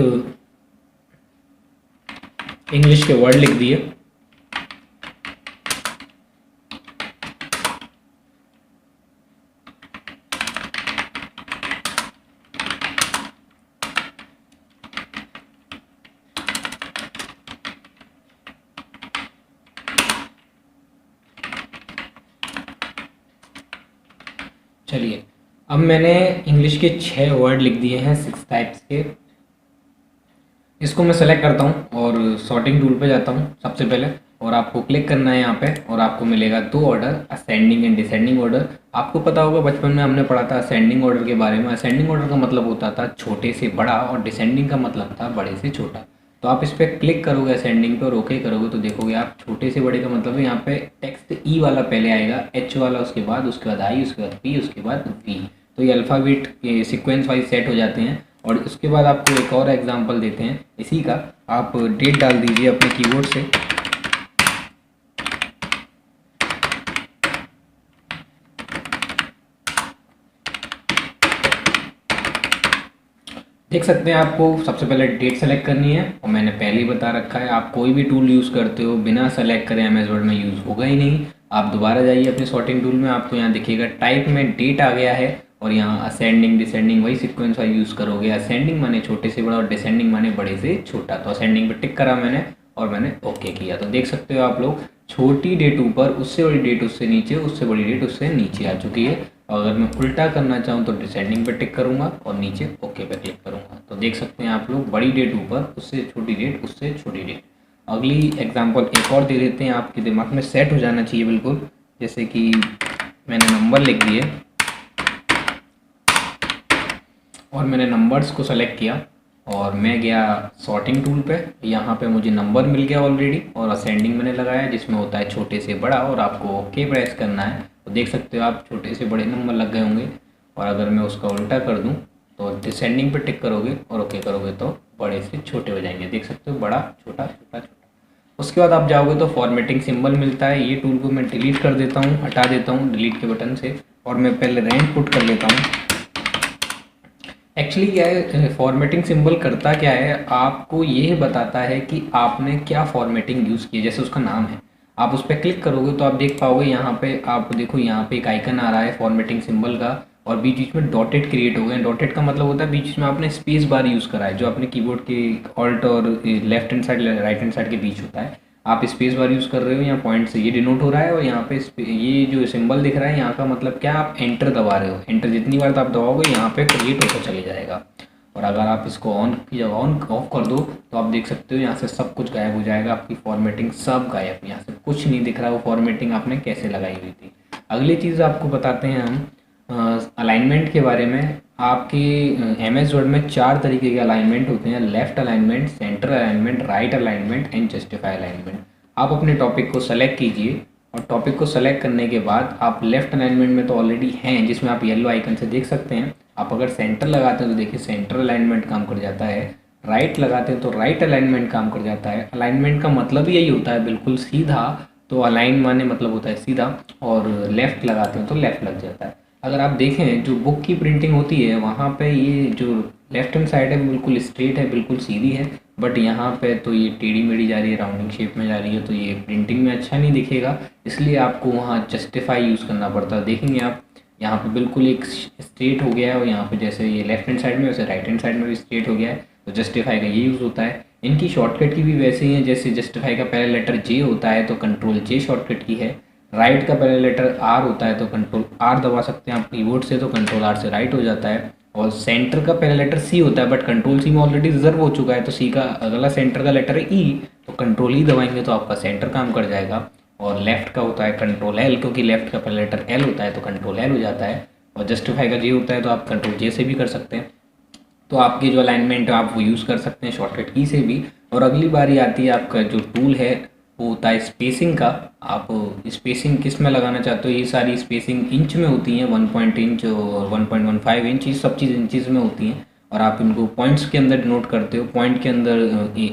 इंग्लिश के वर्ड लिख दिए, चलिए अब मैंने इंग्लिश के 6 वर्ड लिख दिए हैं 6 टाइप्स के। इसको मैं सेलेक्ट करता हूँ और सॉर्टिंग टूल पे जाता हूँ सबसे पहले, और आपको क्लिक करना है यहाँ पे, और आपको मिलेगा 2 order, ascending and descending order. आपको पता होगा बचपन में हमने पढ़ा था असेंडिंग ऑर्डर के बारे में। असेंडिंग ऑर्डर का मतलब होता था छोटे से बड़ा और डिसेंडिंग का मतलब था बड़े से छोटा। तो आप इस पर क्लिक करोगे असेंडिंग पे और ओके करोगे तो देखोगे आप छोटे से बड़े का मतलब है यहाँ पे टेक्स्ट ई वाला पहले आएगा, एच वाला उसके बाद, उसके बाद आई, उसके बाद पी, उसके बाद वी। तो ये अल्फ़ाबेट सीक्वेंस वाइज सेट हो जाते हैं। और उसके बाद आपको एक और एग्जांपल देते हैं इसी का। आप डेट डाल दीजिए अपने कीबोर्ड से, देख सकते हैं आपको सबसे पहले डेट सेलेक्ट करनी है, और मैंने पहले ही बता रखा है आप कोई भी टूल यूज़ करते हो बिना सेलेक्ट करे एमएस वर्ड में यूज़ होगा ही नहीं। आप दोबारा जाइए अपने सॉर्टिंग टूल में, आपको यहाँ दिखेगा टाइप में डेट आ गया है, और यहाँ असेंडिंग डिसेंडिंग वही सीक्वेंस वाइज यूज़ करोगे। असेंडिंग माने छोटे से बड़ा और डिसेंडिंग माने बड़े से छोटा। तो असेंडिंग पे टिक करा मैंने और मैंने ओके किया, तो देख सकते हो आप लोग छोटी डेट ऊपर, उससे बड़ी डेट उससे नीचे, उससे बड़ी डेट उससे नीचे आ चुकी है। अगर मैं उल्टा करना चाहूँ तो डिसेंडिंग पे टिक करूँगा और नीचे ओके पे क्लिक करूँगा। तो देख सकते हैं आप लोग बड़ी डेट ऊपर, उससे छोटी डेट, उससे छोटी डेट। अगली एग्जांपल एक और दे देते हैं, आपके दिमाग में सेट हो जाना चाहिए बिल्कुल। जैसे कि मैंने नंबर लिख दिए और मैंने नंबर्स को सेलेक्ट किया और मैं गया सॉर्टिंग टूल पे। यहाँ पे मुझे नंबर मिल गया ऑलरेडी, और असेंडिंग मैंने लगाया जिसमें होता है छोटे से बड़ा, और आपको ओके प्रेस करना है। तो देख सकते हो आप छोटे से बड़े नंबर लग गए होंगे। और अगर मैं उसका उल्टा कर दूँ तो डिसेंडिंग पे टिक करोगे और ओके करोगे तो बड़े से छोटे हो जाएंगे। देख सकते हो बड़ा छोटा छोटा छोटा। उसके बाद आप जाओगे तो फॉर्मेटिंग सिंबल मिलता है। ये टूल को मैं डिलीट कर देता हूँ, हटा देता हूँ डिलीट के बटन से, और मैं पहले रैंक पुट कर लेता हूँ। एक्चुअली क्या है, फॉर्मेटिंग सिंबल करता क्या है, आपको ये बताता है कि आपने क्या फॉर्मेटिंग यूज़ की है। जैसे उसका नाम है, आप उस पर क्लिक करोगे तो आप देख पाओगे यहाँ पे, आप देखो यहाँ पे एक आइकन आ रहा है फॉर्मेटिंग सिंबल का, और बीच बीच में डॉटेड क्रिएट हो गए। डॉटेड का मतलब होता है बीच में आपने स्पेस बार यूज़ करा है, जो अपने कीबोर्ड के ऑल्ट और left hand side right hand side के बीच होता है। आप स्पेस बार यूज़ कर रहे हो, यहाँ पॉइंट से ये डिनोट हो रहा है, और यहाँ पे ये जो सिंबल दिख रहा है यहाँ का मतलब क्या, आप एंटर दबा रहे हो। एंटर जितनी बार आप दबाओगे यहाँ पे क्रिएट होता चले जाएगा। और अगर आप इसको ऑन की जगह ऑन ऑफ कर दो तो आप देख सकते हो यहाँ से सब कुछ गायब हो जाएगा, आपकी फॉर्मेटिंग सब गायब, यहाँ से कुछ नहीं दिख रहा वो फॉर्मेटिंग आपने कैसे लगाई हुई थी। अगली चीज़ आपको बताते हैं हम अलाइनमेंट के बारे में। आपके एमएस वर्ड में 4 तरीके के अलाइनमेंट होते हैं, left alignment, centre alignment, right alignment and justify alignment. आप अपने टॉपिक को सेलेक्ट कीजिए, और टॉपिक को सेलेक्ट करने के बाद आप लेफ्ट अलाइनमेंट में तो ऑलरेडी हैं, जिसमें आप येलो आइकन से देख सकते हैं। आप अगर सेंटर लगाते हैं तो देखिए सेंटर अलाइनमेंट काम कर जाता है, राइट लगाते हैं तो राइट अलाइनमेंट काम कर जाता है। अलाइनमेंट का मतलब यही होता है बिल्कुल सीधा, तो अलाइन माने मतलब होता है सीधा, और लेफ़्ट लगाते हैं तो लेफ़्ट लग जाता है। अगर आप देखें जो बुक की प्रिंटिंग होती है वहाँ पे ये जो लेफ्ट हैंड साइड है बिल्कुल स्ट्रेट है, बिल्कुल सीधी है, बट यहाँ पे तो ये टेढ़ी मेढ़ी जा रही है, राउंडिंग शेप में जा रही है, तो ये प्रिंटिंग में अच्छा नहीं दिखेगा। इसलिए आपको वहाँ जस्टिफाई यूज़ करना पड़ता है। देखेंगे आप यहाँ पे बिल्कुल एक स्ट्रेट हो गया है, और यहाँ पे जैसे ये लेफ्ट हैंड साइड में वैसे राइट हैंड साइड में भी स्ट्रेट हो गया है, तो जस्टिफाई का ये यूज़ होता है। इनकी शॉर्टकट की भी वैसे ही है, जैसे जस्टिफाई का पहला लेटर जे होता है तो कंट्रोल जे शॉर्टकट की है, राइट का पहले लेटर आर होता है तो कंट्रोल आर दबा सकते हैं आप कीबोर्ड से, तो कंट्रोल आर से राइट हो जाता है। और सेंटर का पहला लेटर सी होता है, बट कंट्रोल सी में ऑलरेडी रिजर्व हो चुका है, तो सी का अगला सेंटर का लेटर है ई, तो कंट्रोल ई दबाएंगे तो आपका सेंटर काम कर जाएगा। और लेफ्ट का होता है कंट्रोल एल, क्योंकि लेफ्ट का पहला लेटर एल होता है तो कंट्रोल एल हो जाता है। और जस्टिफाई का जे होता है तो आप कंट्रोल जे से भी कर सकते हैं। तो आपकी जो अलाइनमेंट है आप वो यूज़ कर सकते हैं शॉर्टकट की से भी। और अगली बारी आती है आपका जो टूल है वो होता है स्पेसिंग का। आप स्पेसिंग किस में लगाना चाहते हो, ये सारी स्पेसिंग इंच में होती हैं, 1 इंच और 1.15 इंच, ये सब चीज़ इंचज़ में होती हैं। और आप इनको पॉइंट्स के अंदर डिनोट करते हो, पॉइंट के अंदर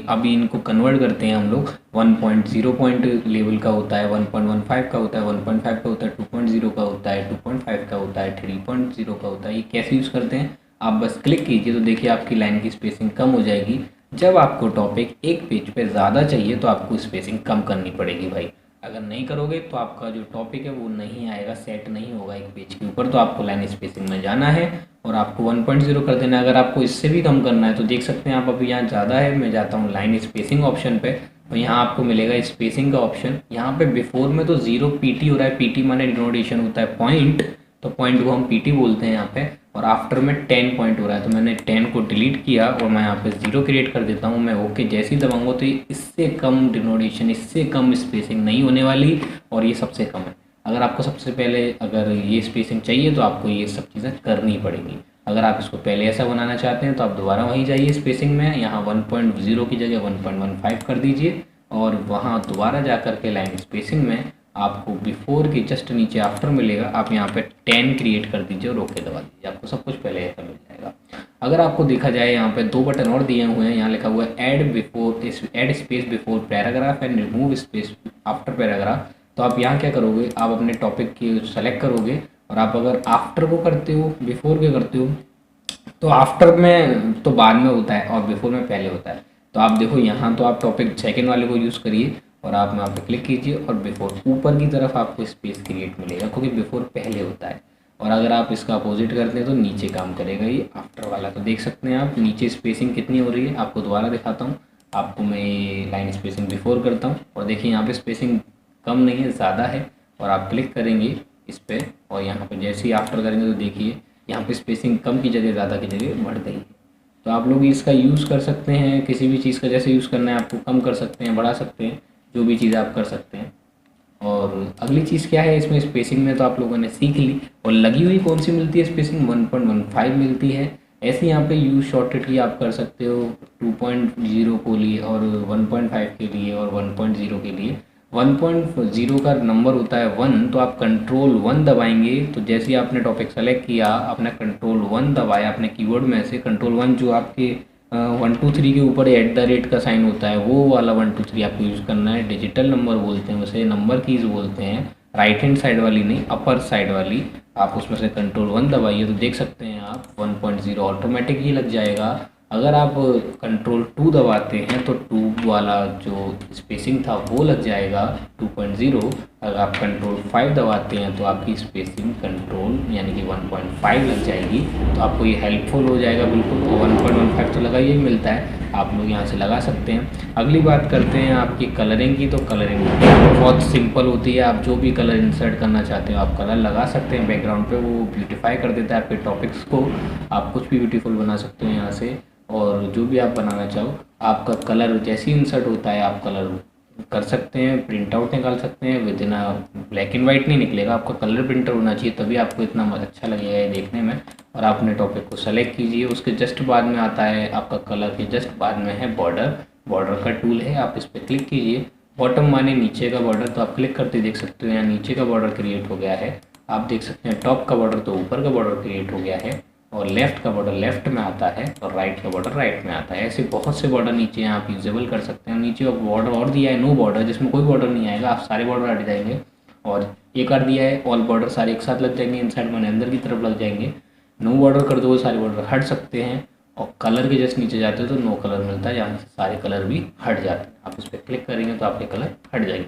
अभी इनको कन्वर्ट करते हैं हम लोग। 1.0 पॉइंट लेवल का होता है, 1.15 का होता है, 1.5 का होता है, 2.0 का होता है, 2.5 का होता है, 3.0 का होता है। ये कैसे यूज़ करते हैं, आप बस क्लिक कीजिए तो देखिए आपकी लाइन की स्पेसिंग कम हो जाएगी। जब आपको टॉपिक एक पेज पे ज़्यादा चाहिए तो आपको स्पेसिंग कम करनी पड़ेगी भाई। अगर नहीं करोगे तो आपका जो टॉपिक है वो नहीं आएगा, सेट नहीं होगा एक पेज के ऊपर। तो आपको लाइन स्पेसिंग में जाना है और आपको 1.0 कर देना है। अगर आपको इससे भी कम करना है तो देख सकते हैं आप, अभी यहाँ ज़्यादा है, मैं जाता हूँ लाइन स्पेसिंग ऑप्शन पे, तो यहाँ आपको मिलेगा स्पेसिंग का ऑप्शन। यहाँ पे बिफोर में तो 0 पीटी हो रहा है, पीटी माने डिनोटेशन होता है पॉइंट, तो पॉइंट को हम पीटी बोलते हैं यहाँ पे। और आफ्टर में 10 पॉइंट हो रहा है तो मैंने 10 को डिलीट किया और मैं यहाँ पे 0 क्रिएट कर देता हूँ। मैं ओके जैसे ही दबाऊंगा तो ये इससे कम डिनोटेशन, इससे कम स्पेसिंग नहीं होने वाली, और ये सबसे कम है। अगर आपको सबसे पहले अगर ये स्पेसिंग चाहिए तो आपको ये सब चीज़ें करनी पड़ेगी। अगर आप इसको पहले ऐसा बनाना चाहते हैं तो आप दोबारा वहीं जाइए स्पेसिंग में, यहाँ 1.0 की जगह 1.15 कर दीजिए और वहाँ दोबारा जा कर के लाइन स्पेसिंग में आपको बिफोर के जस्ट नीचे आफ्टर मिलेगा, आप यहाँ पे 10 क्रिएट कर दीजिए और ओके दबा दीजिए, आपको सब कुछ पहले ऐसा मिल जाएगा। अगर आपको देखा जाए यहाँ पे 2 बटन और दिए हुए हैं, यहाँ लिखा हुआ है add space before paragraph and remove space after paragraph. तो आप यहाँ क्या करोगे, आप अपने टॉपिक की सेलेक्ट करोगे और आप अगर आफ्टर को करते हो, बिफोर के करते हो, तो आफ्टर में तो बाद में होता है और बिफोर में पहले होता है। तो आप देखो यहाँ तो आप टॉपिक सेकंड वाले को यूज़ करिए और आप यहाँ पे क्लिक कीजिए और बिफोर ऊपर की तरफ आपको स्पेस क्रिएट मिलेगा, क्योंकि बिफोर पहले होता है। और अगर आप इसका अपोजिट करते हैं तो नीचे काम करेगा ये आफ्टर वाला। तो देख सकते हैं आप नीचे स्पेसिंग कितनी हो रही है, आपको दोबारा दिखाता हूँ। आपको मैं ये लाइन स्पेसिंग बिफोर करता हूँ और देखिए यहाँ पे स्पेसिंग कम नहीं है, ज़्यादा है। और आप क्लिक करेंगे इस पर और यहाँ पर जैसे ही आफ्टर करेंगे तो देखिए यहाँ पे स्पेसिंग कम की जगह ज़्यादा की जगह बढ़ गई है। तो आप लोग इसका यूज़ कर सकते हैं, किसी भी चीज़ का जैसे यूज़ करना है आपको, कम कर सकते हैं, बढ़ा सकते हैं, जो भी चीज़ आप कर सकते हैं। और अगली चीज़ क्या है इसमें स्पेसिंग में, तो आप लोगों ने सीख ली। और लगी हुई कौन सी मिलती है स्पेसिंग, 1.15 मिलती है। ऐसे यहाँ पे यूज़ शॉर्टकट की आप कर सकते हो 2.0 को लिए और 1.5 के लिए और 1.0 के लिए। 1.0 का नंबर होता है 1, तो आप कंट्रोल 1 दबाएंगे तो जैसे ही आपने टॉपिक सेलेक्ट किया, आपने कंट्रोल 1 दबाया अपने कीबोर्ड में से, कंट्रोल 1 जो आपके 1 2 3 के ऊपर @ का साइन होता है वो वाला 1 2 3 आपको यूज़ करना है। डिजिटल नंबर बोलते हैं उसे, नंबर कीज़ बोलते हैं, राइट हैंड साइड वाली नहीं, अपर साइड वाली। आप उसमें से कंट्रोल 1 दबाइए तो देख सकते हैं आप 1.0 ऑटोमेटिक ही लग जाएगा। अगर आप कंट्रोल 2 दबाते हैं तो 2 वाला जो स्पेसिंग था वो लग जाएगा 2.0। अगर आप कंट्रोल 5 दबाते हैं तो आपकी स्पेसिंग कंट्रोल यानी कि 1.5 लग जाएगी। तो आपको ये हेल्पफुल हो जाएगा बिल्कुल। तो 1.15 तो लगा ही मिलता है, आप लोग यहाँ से लगा सकते हैं। अगली बात करते हैं आपकी कलरिंग की। तो कलरिंग बहुत सिंपल होती है, आप जो भी कलर इंसर्ट करना चाहते हो आप कलर लगा सकते हैं बैकग्राउंड पे, वो ब्यूटीफाई कर देता है आपके टॉपिक्स को। आप कुछ भी ब्यूटीफुल बना सकते हो यहाँ से, और जो भी आप बनाना चाहो आपका कलर जैसे ही इंसर्ट होता है आप कलर कर सकते हैं, प्रिंट आउट निकाल सकते हैं। With in black and white नहीं निकलेगा, आपका कलर प्रिंटर होना चाहिए तभी आपको इतना अच्छा लगेगा ये देखने में। और आप अपने टॉपिक को सेलेक्ट कीजिए, उसके जस्ट बाद में आता है आपका कलर के जस्ट बाद में है बॉर्डर। बॉर्डर का टूल है, आप इस पर क्लिक कीजिए। बॉटम माने नीचे का बॉर्डर, तो आप क्लिक करते देख सकते हो यहाँ नीचे का बॉर्डर क्रिएट हो गया है। आप देख सकते हैं टॉप का बॉर्डर तो ऊपर का बॉर्डर क्रिएट हो गया है, और लेफ्ट का बॉर्डर लेफ्ट में आता है और राइट का बॉर्डर राइट में आता है। ऐसे बहुत से बॉर्डर नीचे यहाँ आप यूजेबल कर सकते हैं। नीचे बॉर्डर और दिया है नो बॉर्डर, जिसमें कोई बॉर्डर नहीं आएगा, आप सारे बॉर्डर हट जाएंगे। और एक और दिया है ऑल बॉर्डर, सारे एक साथ लग जाएंगे, इनसाइड माने अंदर की तरफ लग जाएंगे। नो बॉर्डर कर दो, सारे बॉर्डर हट सकते हैं। और कलर के जस्ट नीचे जाते हो तो नो कलर मिलता है, यहाँ से सारे कलर भी हट जाते हैं। आप उस पर क्लिक करेंगे तो आपके कलर हट जाएंगे।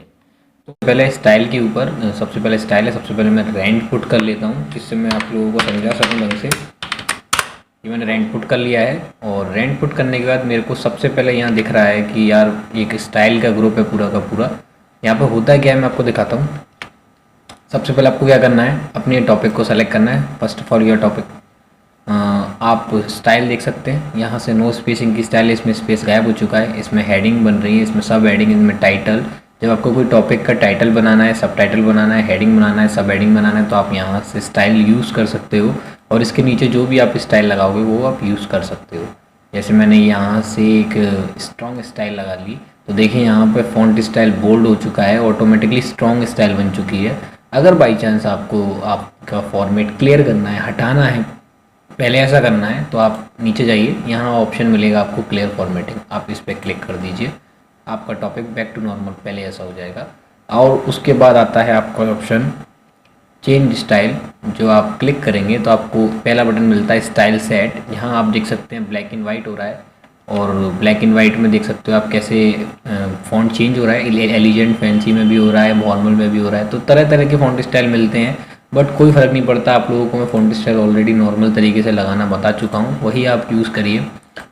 तो पहले स्टाइल के ऊपर सबसे पहले स्टाइल है, सबसे पहले मैं रेंट पुट कर लेता हूँ जिससे मैं आप लोगों को समझा सकूँ ढंग से। ये मैंने रेंट पुट कर लिया है, और रेंट पुट करने के बाद मेरे को सबसे पहले यहाँ दिख रहा है कि यार एक स्टाइल का ग्रुप है पूरा का पूरा। यहाँ पर होता है क्या है मैं आपको दिखाता हूँ। सबसे पहले आपको क्या करना है, अपने टॉपिक को सेलेक्ट करना है। First of all your topic, आप स्टाइल देख सकते हैं यहाँ से, नो स्पेसिंग की स्टाइल है, इसमें स्पेस गायब हो चुका है, इसमें हेडिंग बन रही है, इसमें सब हेडिंग, इसमें टाइटल। जब आपको कोई टॉपिक का टाइटल बनाना है, सब टाइटल बनाना है, हेडिंग बनाना है, सब हेडिंग बनाना है, तो आप यहाँ से स्टाइल यूज़ कर सकते हो और इसके नीचे जो भी आप स्टाइल लगाओगे वो आप यूज़ कर सकते हो। जैसे मैंने यहाँ से एक स्ट्रॉन्ग स्टाइल लगा ली, तो देखिए यहाँ पे फॉन्ट स्टाइल बोल्ड हो चुका है, ऑटोमेटिकली स्ट्रॉन्ग स्टाइल बन चुकी है। अगर बाई चांस आपको आपका फॉर्मेट क्लियर करना है, हटाना है, पहले ऐसा करना है, तो आप नीचे जाइए, यहाँ ऑप्शन मिलेगा आपको क्लियर फॉर्मेटिंग, आप इस पर क्लिक कर दीजिए, आपका टॉपिक बैक टू नॉर्मल पहले ऐसा हो जाएगा। और उसके बाद आता है आपका ऑप्शन चेंज स्टाइल, जो आप क्लिक करेंगे तो आपको पहला बटन मिलता है स्टाइल सेट। यहाँ आप देख सकते हैं ब्लैक एंड वाइट हो रहा है, और ब्लैक एंड वाइट में देख सकते हो आप कैसे फ़ॉन्ट चेंज हो रहा है, एलिजेंट फैंसी में भी हो रहा है, फॉर्मल में भी हो रहा है, तो तरह तरह के फ़ॉन्ट स्टाइल मिलते हैं। बट कोई फ़र्क नहीं पड़ता, आप लोगों को मैं फ़ॉन्ट स्टाइल ऑलरेडी नॉर्मल तरीके से लगाना बता चुका हूँ, वही आप यूज़ करिए।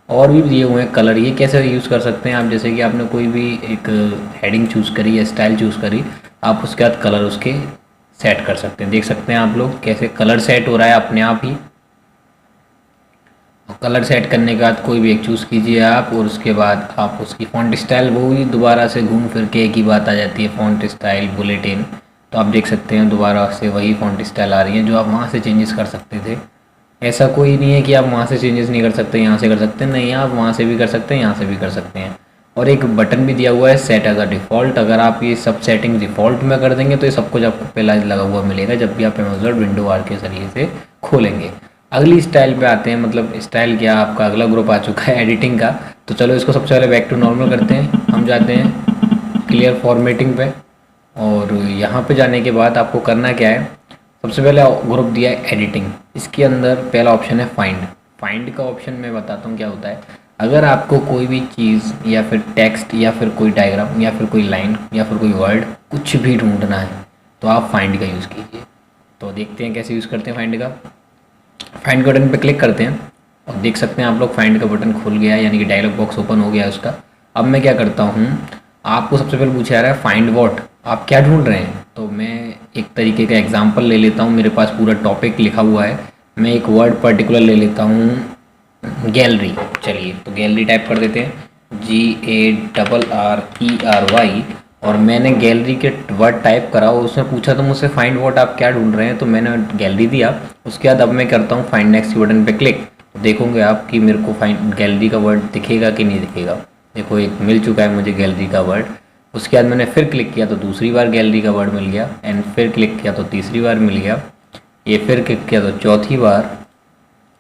और भी दिए हुए हैं कलर, ये कैसे यूज़ कर सकते हैं आप, जैसे कि आपने कोई भी एक हेडिंग चूज़ करी या स्टाइल चूज़ करी, आप उसके बाद कलर उसके सेट कर सकते हैं। देख सकते हैं आप लोग कैसे कलर सेट हो रहा है अपने आप ही। और कलर सेट करने के बाद कोई भी एक चूज़ कीजिए आप, और उसके बाद आप उसकी फ़ॉन्ट स्टाइल, वो ही दोबारा से घूम फिर के एक ही बात आ जाती है, फ़ॉन्ट स्टाइल बुलेटिन। तो आप देख सकते हैं दोबारा से वही फ़ॉन्ट स्टाइल आ रही है जो आप वहाँ से चेंजेस कर सकते थे। ऐसा कोई नहीं है कि आप वहाँ से चेंजेस नहीं कर सकते, यहाँ से कर सकते हैं, नहीं, आप वहाँ से भी कर सकते हैं, यहाँ से भी कर सकते हैं। और एक बटन भी दिया हुआ है सेट एज अ डिफ़ॉल्ट, अगर आप ये सब सेटिंग डिफ़ॉल्ट में कर देंगे तो ये सब कुछ आपको पहला लगा हुआ मिलेगा जब भी आप अमेज़न विंडो आर के ज़रिए से खोलेंगे। अगली स्टाइल पे आते हैं, मतलब स्टाइल क्या, आपका अगला ग्रुप आ चुका है एडिटिंग का। तो चलो इसको सबसे पहले बैक टू नॉर्मल करते हैं, हम जाते हैं क्लियर फॉर्मेटिंग पे, और यहाँ पे जाने के बाद आपको करना क्या है, सबसे पहले ग्रुप दिया है एडिटिंग, इसके अंदर पहला ऑप्शन है फाइंड। फाइंड का ऑप्शन मैं बताता हूँ क्या होता है। अगर आपको कोई भी चीज़ या फिर टेक्स्ट या फिर कोई डायग्राम या फिर कोई लाइन या फिर कोई वर्ड कुछ भी ढूंढना है तो आप फाइंड का यूज़ कीजिए। तो देखते हैं कैसे यूज़ करते हैं फाइंड का। फाइंड का बटन पे क्लिक करते हैं और देख सकते हैं आप लोग फाइंड का बटन खुल गया है, यानी कि डायलॉग बॉक्स ओपन हो गया है उसका। अब मैं क्या करता हूँ, आपको सबसे पहले पूछा जा रहा है फाइंड व्हाट, आप क्या ढूंढ रहे हैं। तो मैं एक तरीके का एग्जांपल ले लेता हूँ, मेरे पास पूरा टॉपिक लिखा हुआ है, मैं एक वर्ड पर्टिकुलर ले लेता हूँ गैलरी। चलिए तो गैलरी टाइप कर देते हैं, GARRERY, और मैंने गैलरी के वर्ड टाइप करा और उसने पूछा तो मुझसे फाइंड व्हाट आप क्या ढूंढ रहे हैं, तो मैंने गैलरी दिया। उसके बाद अब मैं करता हूँ फाइंड नेक्स्ट बटन पे क्लिक, तो देखोगे आप कि मेरे को फाइंड गैलरी का वर्ड दिखेगा कि नहीं दिखेगा। देखो एक मिल चुका है मुझे गैलरी का वर्ड। उसके बाद मैंने फिर क्लिक किया तो दूसरी बार गैलरी का वर्ड मिल गया, एंड फिर क्लिक किया तो तीसरी बार मिल गया, ये फिर क्लिक किया तो चौथी बार,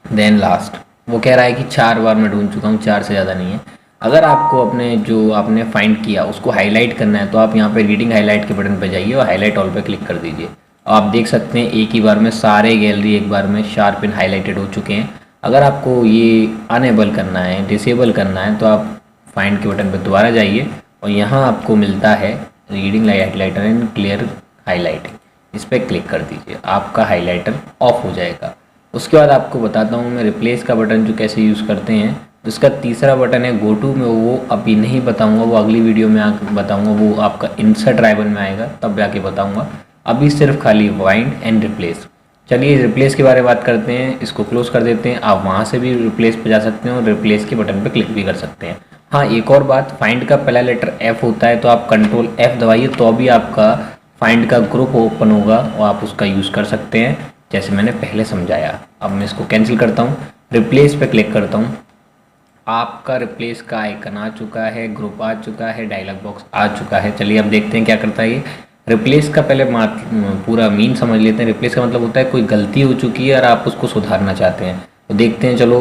देन लास्ट। वो कह रहा है कि 4 बार मैं ढूंढ चुका हूँ, 4 से ज़्यादा नहीं है। अगर आपको अपने जो आपने फाइंड किया उसको हाईलाइट करना है तो आप यहाँ पे रीडिंग हाईलाइट के बटन पे जाइए और हाईलाइट ऑल पे क्लिक कर दीजिए। आप देख सकते हैं एक ही बार में सारे गैलरी एक बार में शार्प एंड हाईलाइटेड हो चुके हैं। अगर आपको ये अनेबल करना है, डिसेबल करना है, तो आप फाइंड के बटन पर दोबारा जाइए और यहाँ आपको मिलता है reading highlighter and clear highlighting, इस पर क्लिक कर दीजिए, आपका हाईलाइटर ऑफ हो जाएगा। उसके बाद आपको बताता हूँ मैं रिप्लेस का बटन जो कैसे यूज़ करते हैं। उसका तीसरा बटन है गो टू में, वो अभी नहीं बताऊंगा, वो अगली वीडियो में आकर बताऊंगा, वो आपका इंसर्ट राइबन में आएगा तब जाके बताऊंगा। अभी सिर्फ खाली फाइंड एंड रिप्लेस। चलिए रिप्लेस के बारे में बात करते हैं, इसको क्लोज कर देते हैं। आप वहाँ से भी रिप्लेस पे जा सकते हैं और रिप्लेस के बटन पे क्लिक भी कर सकते हैं। हाँ एक और बात, फाइंड का पहला लेटर F होता है, तो आप कंट्रोल F दबाइए तो भी आपका फाइंड का ग्रुप ओपन होगा और आप उसका यूज़ कर सकते हैं जैसे मैंने पहले समझाया। अब मैं इसको कैंसिल करता हूँ, रिप्लेस पे क्लिक करता हूँ, आपका रिप्लेस का आइकन आ चुका है, ग्रुप आ चुका है, डायलॉग बॉक्स आ चुका है। चलिए अब देखते हैं क्या करता है ये। रिप्लेस का पहले पूरा मीन समझ लेते हैं। रिप्लेस का मतलब होता है कोई गलती हो चुकी है और आप उसको सुधारना चाहते हैं। तो देखते हैं, चलो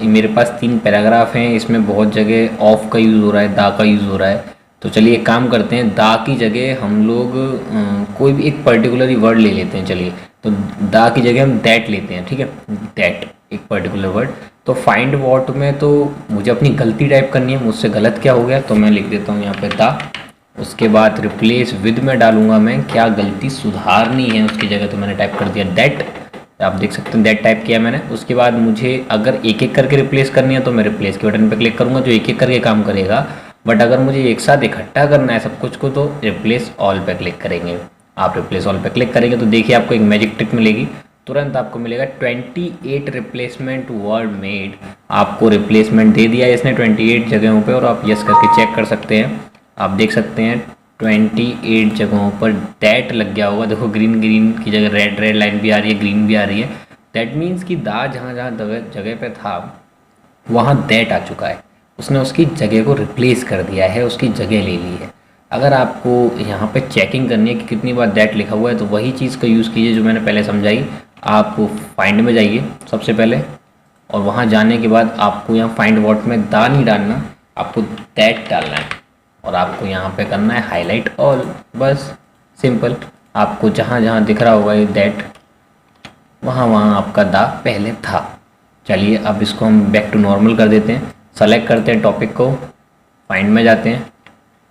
मेरे पास 3 पैराग्राफ हैं, इसमें बहुत जगह ऑफ का यूज़ हो रहा है, दा का यूज़ हो रहा है। तो चलिए एक काम करते हैं, दा की जगह हम लोग कोई भी एक पर्टिकुलर वर्ड ले लेते हैं। चलिए तो दा की जगह हम दैट लेते हैं, ठीक है, दैट एक पर्टिकुलर वर्ड। तो फाइंड व्हाट में तो मुझे अपनी गलती टाइप करनी है, मुझसे गलत क्या हो गया, तो मैं लिख देता हूँ यहाँ पे दा। उसके बाद रिप्लेस विद में डालूंगा मैं क्या गलती सुधारनी है उसकी जगह, तो मैंने टाइप कर दिया दैट। आप देख सकते हैं दैट टाइप किया मैंने। उसके बाद मुझे अगर एक एक करके रिप्लेस करनी है तो मैं रिप्लेस के बटन पर क्लिक करूँगा जो एक एक करके काम करेगा। बट अगर मुझे एक साथ इकट्ठा करना है सब कुछ को तो रिप्लेस ऑल पे क्लिक करेंगे। आप रिप्लेस ऑल पे क्लिक करेंगे तो देखिए आपको एक मैजिक ट्रिक मिलेगी, तुरंत आपको मिलेगा 28 रिप्लेसमेंट वर्ड मेड। आपको रिप्लेसमेंट दे दिया है इसने 28 जगहों पे, और आप यस करके चेक कर सकते हैं। आप देख सकते हैं 28 जगहों पर दैट लग गया होगा। देखो ग्रीन ग्रीन की जगह रेड रेड लाइन भी आ रही है, ग्रीन भी आ रही है। दैट मीन्स कि दा जहाँ जहाँ जगह पे था वहाँ दैट आ चुका है, उसने उसकी जगह को रिप्लेस कर दिया है, उसकी जगह ले ली है। अगर आपको यहाँ पे चेकिंग करनी है कि कितनी बार दैट लिखा हुआ है तो वही चीज़ का यूज़ कीजिए जो मैंने पहले समझाई। आप फाइंड में जाइए सबसे पहले, और वहाँ जाने के बाद आपको यहाँ फाइंड वॉट में दा नहीं डालना, आपको दैट डालना है, और आपको यहाँ पे करना है हाईलाइट ऑल। बस सिंपल, आपको जहाँ जहाँ दिख रहा होगा ये दैट, वहाँ वहाँ आपका दा पहले था। चलिए अब इसको हम बैक टू नॉर्मल कर देते हैं। सेलेक्ट करते हैं टॉपिक को, फाइंड में जाते हैं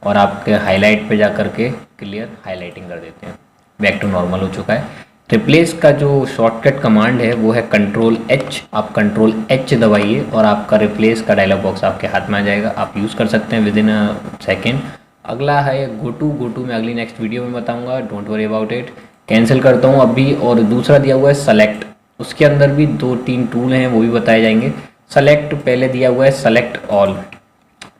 और आपके हाईलाइट पे जा कर के क्लियर हाईलाइटिंग कर देते हैं। बैक टू नॉर्मल हो चुका है। रिप्लेस का जो शॉर्टकट कमांड है वो है कंट्रोल एच। आप कंट्रोल एच दबाइए और आपका रिप्लेस का डायलॉग बॉक्स आपके हाथ में आ जाएगा। आप यूज़ कर सकते हैं विद इन अ सेकेंड। अगला है गो टू मैं अगली नेक्स्ट वीडियो में बताऊंगा, don't worry about it. Cancel करता हूँ अभी। और दूसरा दिया हुआ है सेलेक्ट, उसके अंदर भी 2-3 टूल हैं वो भी बताए जाएंगे। सेलेक्ट पहले दिया हुआ है सेलेक्ट ऑल।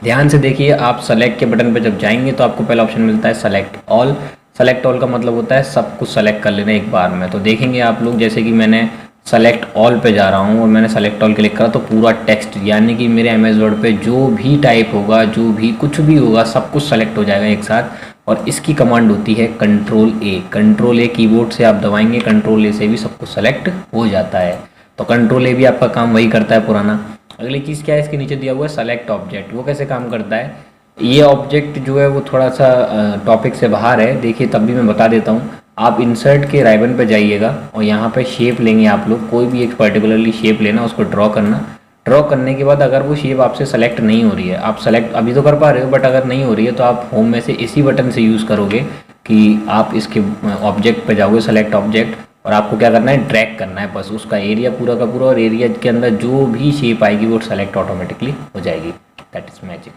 ध्यान से देखिए, आप सेलेक्ट के बटन पर जब जाएंगे तो आपको पहला ऑप्शन मिलता है सेलेक्ट ऑल। सेलेक्ट ऑल का मतलब होता है सब कुछ सेलेक्ट कर लेना एक बार में। तो देखेंगे आप लोग, जैसे कि मैंने सेलेक्ट ऑल पे जा रहा हूँ और मैंने सेलेक्ट ऑल क्लिक करा तो पूरा टेक्स्ट यानी कि मेरे एमएस वर्ड पे जो भी टाइप होगा, जो भी कुछ भी होगा, सब कुछ सेलेक्ट हो जाएगा एक साथ। और इसकी कमांड होती है control A. Control a keyboard से आप दबाएंगे, कंट्रोल ए से भी सब कुछ सेलेक्ट हो जाता है। तो कंट्रोल ए भी आपका काम वही करता है पुराना। अगली चीज़ क्या है, इसके नीचे दिया हुआ है सेलेक्ट ऑब्जेक्ट। वो कैसे काम करता है, ये ऑब्जेक्ट जो है वो थोड़ा सा टॉपिक से बाहर है, देखिए तब भी मैं बता देता हूँ। आप इंसर्ट के राइबन पे जाइएगा और यहाँ पे शेप लेंगे आप लोग, कोई भी एक पर्टिकुलरली शेप लेना, उसको ड्रॉ करना। ड्रॉ करने के बाद अगर वो शेप आपसे सेलेक्ट नहीं हो रही है, आप सेलेक्ट अभी तो कर पा रहे हो बट अगर नहीं हो रही है तो आप होम में से इसी बटन से यूज़ करोगे कि आप इसके ऑब्जेक्ट पे जाओगे, सेलेक्ट ऑब्जेक्ट, और आपको क्या करना है, ड्रैग करना है बस उसका एरिया पूरा का पूरा, और एरिया के अंदर जो भी शेप आएगी वो सेलेक्ट ऑटोमेटिकली हो जाएगी। That is magic.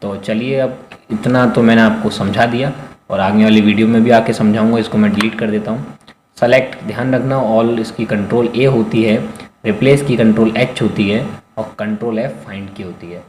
तो चलिए अब इतना तो मैंने आपको समझा दिया और आगे वाली वीडियो में भी आके समझाऊंगा। इसको मैं डिलीट कर देता हूँ। सेलेक्ट ध्यान रखना, ऑल इसकी कंट्रोल ए होती है, रिप्लेस की कंट्रोल एच होती है और कंट्रोल एफ फाइंड की होती है।